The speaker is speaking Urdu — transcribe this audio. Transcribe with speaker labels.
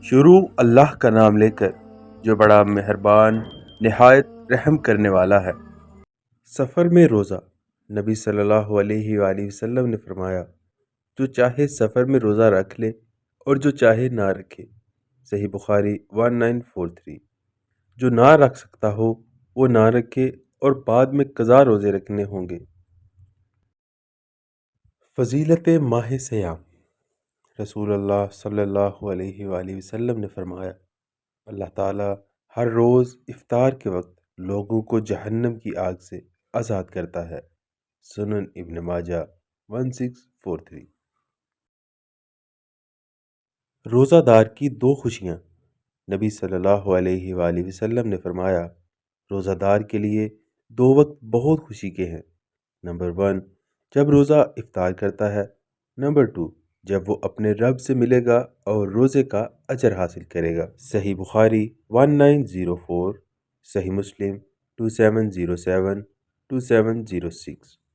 Speaker 1: شروع اللہ کا نام لے کر جو بڑا مہربان نہایت رحم کرنے والا ہے۔ سفر میں روزہ۔ نبی صلی اللہ علیہ وآلہ وسلم نے فرمایا، جو چاہے سفر میں روزہ رکھ لے اور جو چاہے نہ رکھے۔ صحیح بخاری 1943۔ جو نہ رکھ سکتا ہو وہ نہ رکھے اور بعد میں قضا روزے رکھنے ہوں گے۔ فضیلت ماہ سیام۔ رسول اللہ صلی اللہ علیہ وآلہ وسلم نے فرمایا، اللہ تعالیٰ ہر روز افطار کے وقت لوگوں کو جہنم کی آگ سے آزاد کرتا ہے۔ سنن ابن ماجہ 1643۔ روزہ دار کی دو خوشیاں۔ نبی صلی اللہ علیہ وآلہ وسلم نے فرمایا، روزہ دار کے لیے دو وقت بہت خوشی کے ہیں۔ نمبر 1، جب روزہ افطار کرتا ہے۔ نمبر 2، جب وہ اپنے رب سے ملے گا اور روزے کا اجر حاصل کرے گا۔ صحیح بخاری 1904، صحیح مسلم 2707 2706۔